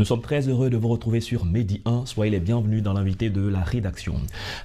Nous sommes très heureux de vous retrouver sur Medi 1. Soyez les bienvenus dans l'invité de la rédaction.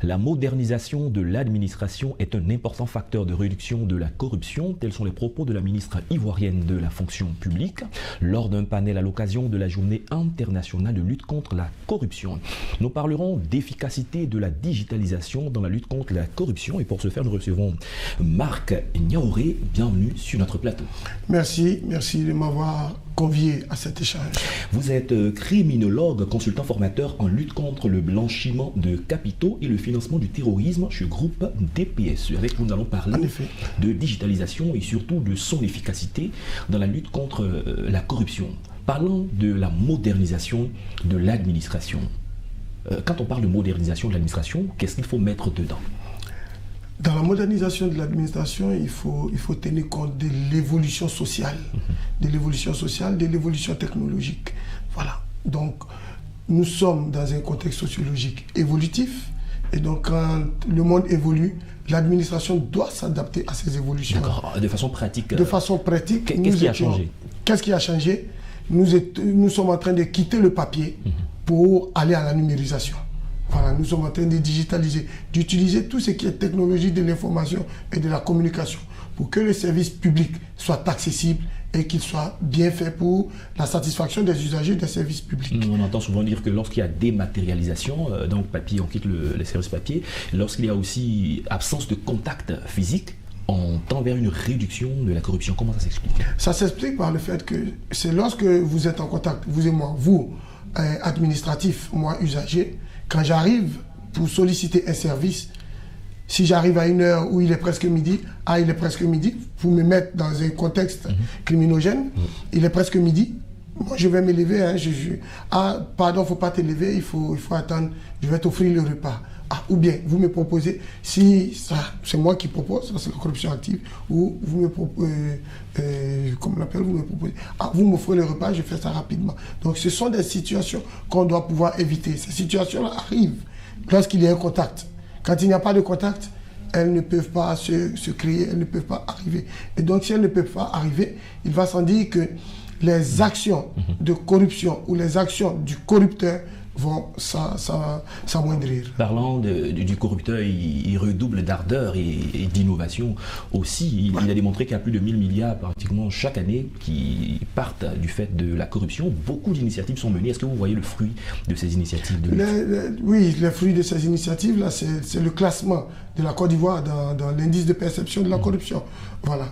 La modernisation de l'administration est un important facteur de réduction de la corruption. Tels sont les propos de la ministre ivoirienne de la fonction publique lors d'un panel à l'occasion de la journée internationale de lutte contre la corruption. Nous parlerons d'efficacité de la digitalisation dans la lutte contre la corruption. Et pour ce faire, nous recevons Marc Niaouré. Bienvenue sur notre plateau. Merci de m'avoir convié à cet échange. Vous êtes criminologue, consultant formateur en lutte contre le blanchiment de capitaux et le financement du terrorisme chez Groupe DPSE. Avec vous, nous allons parler de digitalisation et surtout de son efficacité dans la lutte contre la corruption. Parlons de la modernisation de l'administration. Quand on parle de modernisation de l'administration, qu'est-ce qu'il faut mettre dedans ? Dans la modernisation de l'administration, il faut tenir compte de l'évolution sociale, de l'évolution technologique. Voilà. Donc, nous sommes dans un contexte sociologique évolutif. Et donc, quand le monde évolue, l'administration doit s'adapter à ces évolutions. D'accord. De façon pratique. De façon pratique. Qu'est-ce qui a changé ? Qu'est-ce qui a changé ? Nous sommes en train de quitter le papier pour aller à la numérisation. Voilà, nous sommes en train de digitaliser, d'utiliser tout ce qui est technologie de l'information et de la communication pour que les services publics soient accessibles et qu'ils soient bien faits pour la satisfaction des usagers des services publics. On entend souvent dire que lorsqu'il y a dématérialisation, donc papier, on quitte les services papier, lorsqu'il y a aussi absence de contact physique, on tend vers une réduction de la corruption. Comment ça s'explique ? Ça s'explique par le fait que c'est lorsque vous êtes en contact, vous et moi, vous, administratif, moi, usager, quand j'arrive pour solliciter un service, si j'arrive à une heure où il est presque midi, pour me mettre dans un contexte criminogène, il est presque midi, moi je vais me lever, pardon, il ne faut pas te lever, il faut attendre, je vais t'offrir le repas. Ou bien, vous me proposez, si ça, c'est moi qui propose, ça c'est la corruption active, ou vous me proposez, vous m'offrez le repas, je fais ça rapidement. Donc ce sont des situations qu'on doit pouvoir éviter. Ces situations-là arrivent lorsqu'il y a un contact. Quand il n'y a pas de contact, elles ne peuvent pas se créer, elles ne peuvent pas arriver. Et donc si elles ne peuvent pas arriver, il va sans dire que les actions de corruption ou les actions du corrupteur vont s'amoindrir. Parlant du corrupteur, il redouble d'ardeur et d'innovation aussi. Il a démontré qu'il y a plus de 1000 milliards pratiquement chaque année qui partent du fait de la corruption. Beaucoup d'initiatives sont menées. Est-ce que vous voyez le fruit de ces initiatives Oui, le fruit de ces initiatives, là, c'est le classement de la Côte d'Ivoire dans l'indice de perception de la corruption. Voilà.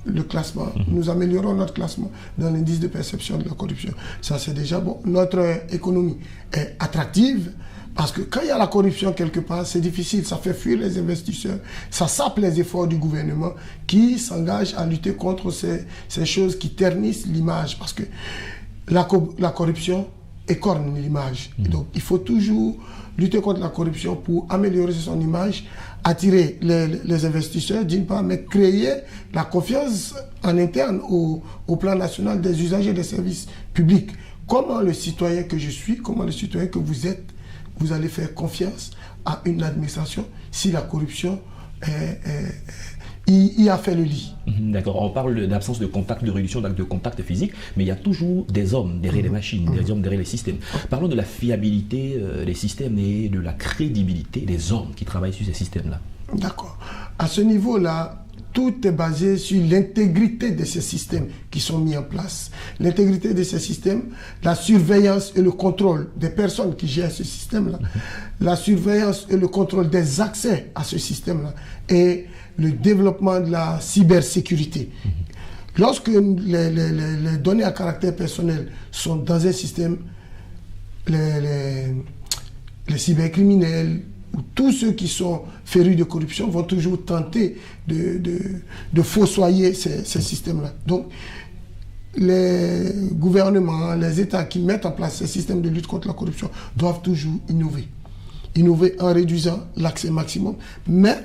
Le classement. Nous améliorons notre classement dans l'indice de perception de la corruption. Ça, c'est déjà bon. Notre économie est attractive parce que quand il y a la corruption quelque part, c'est difficile. Ça fait fuir les investisseurs. Ça sape les efforts du gouvernement qui s'engage à lutter contre ces choses qui ternissent l'image. Parce que la corruption écorne l'image. Donc, il faut toujours lutter contre la corruption pour améliorer son image, attirer les investisseurs, d'une part, mais créer la confiance en interne au plan national des usagers des services publics. Comment le citoyen que je suis, comment le citoyen que vous êtes, vous allez faire confiance à une administration si la corruption y a fait le lit. D'accord, on parle d'absence de contact, de réduction de contact physique, mais il y a toujours des hommes derrière les machines, des hommes derrière les systèmes. Parlons de la fiabilité des systèmes et de la crédibilité des hommes qui travaillent sur ces systèmes-là. D'accord. À ce niveau-là, tout est basé sur l'intégrité de ces systèmes qui sont mis en place. L'intégrité de ces systèmes, la surveillance et le contrôle des personnes qui gèrent ce système-là, la surveillance et le contrôle des accès à ce système-là, et le développement de la cybersécurité. Lorsque les données à caractère personnel sont dans un système, les cybercriminels ou tous ceux qui sont férus de corruption vont toujours tenter de fossoyer ces systèmes-là. Donc, les gouvernements, les États qui mettent en place ces systèmes de lutte contre la corruption doivent toujours innover. Innover en réduisant l'accès maximum, mais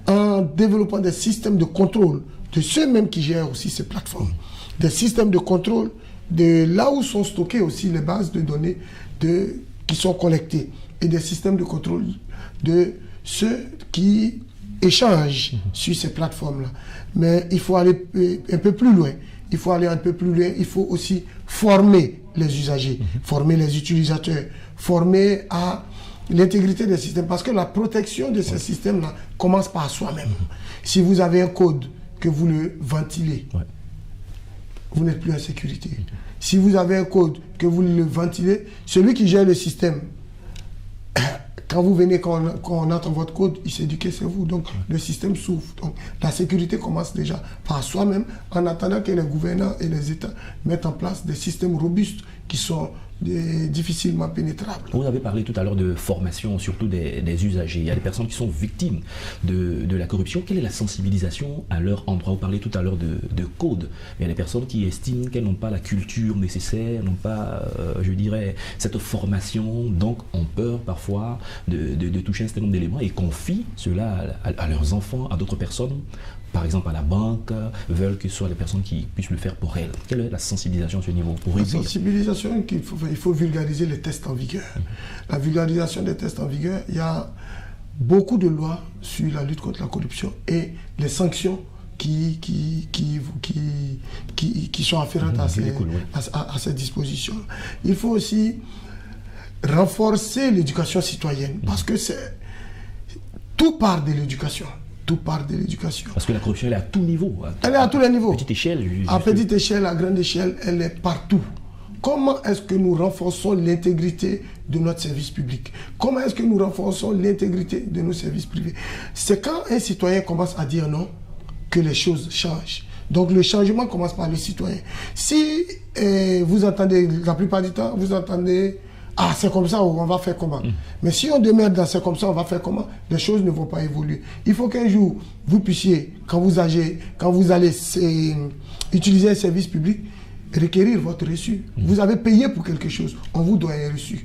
en développant des systèmes de contrôle de ceux mêmes qui gèrent aussi ces plateformes. Des systèmes de contrôle de là où sont stockées aussi les bases de données qui sont collectées. Et des systèmes de contrôle de ceux qui échangent sur ces plateformes-là. Mais il faut aller un peu plus loin. Il faut aussi former les usagers, former les utilisateurs, former à l'intégrité des systèmes. Parce que la protection de ces systèmes-là commence par soi-même. Si vous avez un code que vous le ventilez, vous n'êtes plus en sécurité. Si vous avez un code que vous le ventilez, celui qui gère le système, quand vous venez, quand on entend votre code, il s'est dit que c'est vous. Donc, le système souffre. Donc, la sécurité commence déjà par soi-même en attendant que les gouvernants et les États mettent en place des systèmes robustes qui sont difficilement pénétrables. Vous avez parlé tout à l'heure de formation, surtout des usagers. Il y a des personnes qui sont victimes de la corruption. Quelle est la sensibilisation à leur endroit? Vous parlez tout à l'heure de code. Il y a des personnes qui estiment qu'elles n'ont pas la culture nécessaire, n'ont pas, je dirais, cette formation, donc ont peur parfois de toucher un certain nombre d'éléments et confient cela à leurs enfants, à d'autres personnes. Par exemple, à la banque, veulent que ce soit les personnes qui puissent le faire pour elles. Quelle est la sensibilisation à ce niveau pour La sensibilisation, il faut vulgariser les tests en vigueur. La vulgarisation des tests en vigueur, il y a beaucoup de lois sur la lutte contre la corruption et les sanctions qui sont afférentes à ces dispositions. Il faut aussi renforcer l'éducation citoyenne parce que tout part de l'éducation. Tout part de l'éducation. Parce que la corruption, elle est à tout niveau. Elle est à tous les niveaux. À petite échelle. À petite échelle, à grande échelle, elle est partout. Comment est-ce que nous renforçons l'intégrité de notre service public? Comment est-ce que nous renforçons l'intégrité de nos services privés? C'est quand un citoyen commence à dire non que les choses changent. Donc le changement commence par le citoyen. Si vous entendez, la plupart du temps, vous entendez « Ah, c'est comme ça, on va faire comment ?» Mais si on demeure dans « c'est comme ça, on va faire comment ?» les choses ne vont pas évoluer. Il faut qu'un jour, vous puissiez, quand vous allez utiliser un service public, requérir votre reçu. Vous avez payé pour quelque chose, on vous doit un reçu.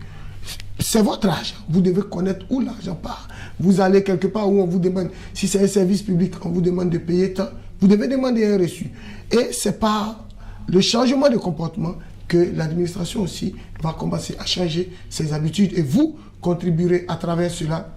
C'est votre argent. Vous devez connaître où l'argent part. Vous allez quelque part où on vous demande, si c'est un service public, on vous demande de payer tant, vous devez demander un reçu. Et c'est par le changement de comportement que l'administration aussi va commencer à changer ses habitudes et vous contribuerez à travers cela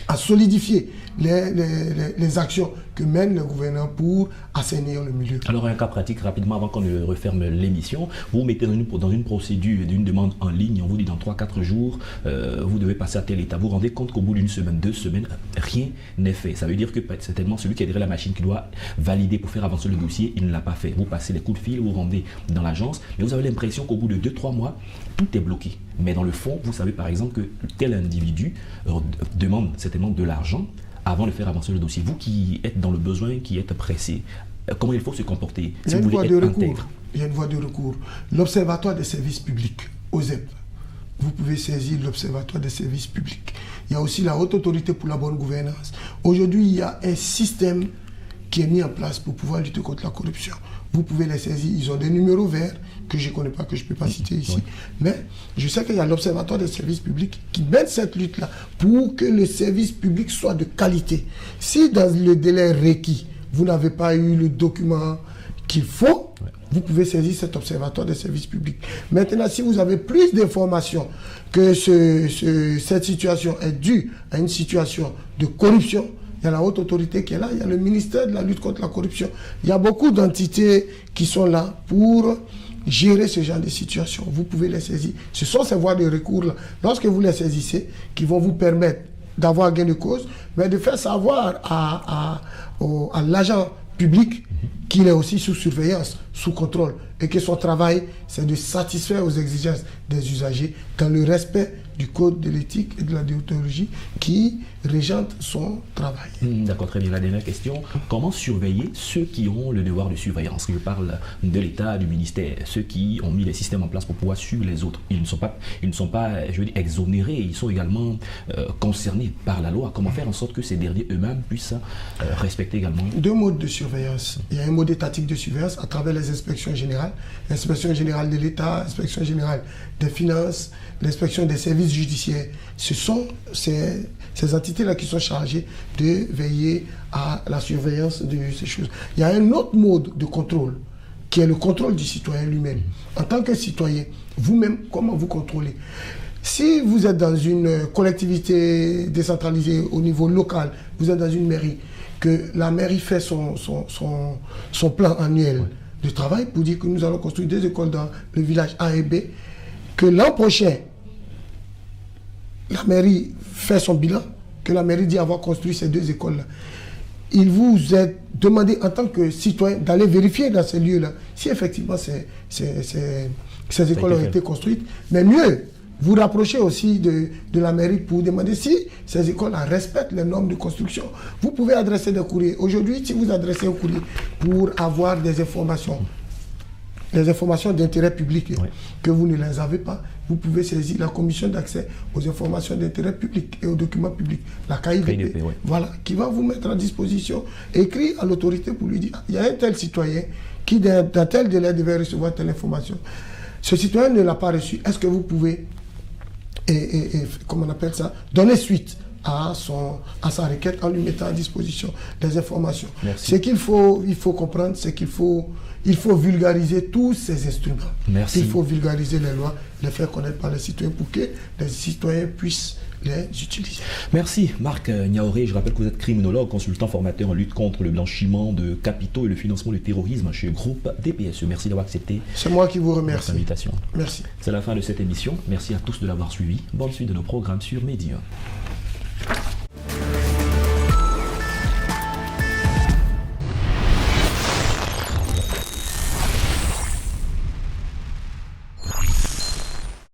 à solidifier les actions que mène le gouvernement pour assainir le milieu. Alors un cas pratique rapidement avant qu'on ne referme l'émission, vous mettez dans une procédure d'une demande en ligne, on vous dit dans 3-4 jours, vous devez passer à tel état. Vous vous rendez compte qu'au bout d'une semaine, 2 semaines, rien n'est fait. Ça veut dire que certainement celui qui a derrière la machine qui doit valider pour faire avancer le dossier, il ne l'a pas fait. Vous passez les coups de fil, vous rendez dans l'agence, mais vous avez l'impression qu'au bout de 2-3 mois, tout est bloqué. Mais dans le fond, vous savez par exemple que tel individu demande certainement de l'argent avant de faire avancer le dossier. Vous qui êtes dans le besoin, qui êtes pressé, comment il faut se comporter si vous voulez être intègre? Il y a une voie de recours. L'Observatoire des services publics, OSEP, vous pouvez saisir l'Observatoire des services publics. Il y a aussi la Haute Autorité pour la bonne gouvernance. Aujourd'hui, il y a un système qui est mis en place pour pouvoir lutter contre la corruption. Vous pouvez les saisir. Ils ont des numéros verts que je ne connais pas, que je ne peux pas citer ici. Oui. Mais je sais qu'il y a l'Observatoire des services publics qui mène cette lutte-là pour que le service public soit de qualité. Si dans le délai requis, vous n'avez pas eu le document qu'il faut, vous pouvez saisir cet Observatoire des services publics. Maintenant, si vous avez plus d'informations que cette situation est due à une situation de corruption, il y a la haute autorité qui est là, il y a le ministère de la lutte contre la corruption. Il y a beaucoup d'entités qui sont là pour gérer ce genre de situation. Vous pouvez les saisir. Ce sont ces voies de recours-là, lorsque vous les saisissez, qui vont vous permettre d'avoir gain de cause, mais de faire savoir à l'agent public qu'il est aussi sous surveillance, sous contrôle, et que son travail, c'est de satisfaire aux exigences des usagers dans le respect du code de l'éthique et de la déontologie qui régente son travail. D'accord, très bien. La dernière question, comment surveiller ceux qui ont le devoir de surveillance? Je parle de l'État, du ministère, ceux qui ont mis les systèmes en place pour pouvoir suivre les autres. Ils ne sont pas je veux dire, exonérés, ils sont également concernés par la loi. Comment faire en sorte que ces derniers eux-mêmes puissent respecter également? 2 modes de surveillance. Il y a un mode étatique de surveillance à travers les inspections générales. L'inspection générale de l'État, l'inspection générale des finances, l'inspection des services judiciaires. Ce sont ces entités-là qui sont chargées de veiller à la surveillance de ces choses. Il y a un autre mode de contrôle qui est le contrôle du citoyen lui-même. En tant que citoyen, vous-même, comment vous contrôlez? Si vous êtes dans une collectivité décentralisée au niveau local, vous êtes dans une mairie, que la mairie fait son plan annuel de travail pour dire que nous allons construire 2 écoles dans le village A et B, que l'an prochain, la mairie fait son bilan, que la mairie dit avoir construit ces 2 écoles-là. Il vous est demandé en tant que citoyen d'aller vérifier dans ces lieux-là si effectivement ces écoles ont été construites. Mais mieux, vous rapprochez aussi de la mairie pour demander si ces écoles respectent les normes de construction. Vous pouvez adresser des courriers. Aujourd'hui, si vous adressez un courrier pour avoir des informations d'intérêt public, que vous ne les avez pas, vous pouvez saisir la commission d'accès aux informations d'intérêt public et aux documents publics, la KIDP, voilà, qui va vous mettre à disposition, écrire à l'autorité pour lui dire, il y a un tel citoyen qui dans tel délai devait recevoir telle information. Ce citoyen ne l'a pas reçu. Est-ce que vous pouvez, comment on appelle ça, donner suite à sa requête en lui mettant à disposition des informations. Merci. Ce qu'il faut comprendre, c'est qu'il faut vulgariser tous ces instruments. Merci. Il faut vulgariser les lois, les faire connaître par les citoyens pour que les citoyens puissent les utiliser. Merci Marc Niaoré. Je rappelle que vous êtes criminologue, consultant formateur en lutte contre le blanchiment de capitaux et le financement du terrorisme chez le groupe DPSE. Merci d'avoir accepté. C'est moi qui vous remercie. Votre invitation. Merci. C'est la fin de cette émission. Merci à tous de l'avoir suivi. Bonne suite de nos programmes sur Média.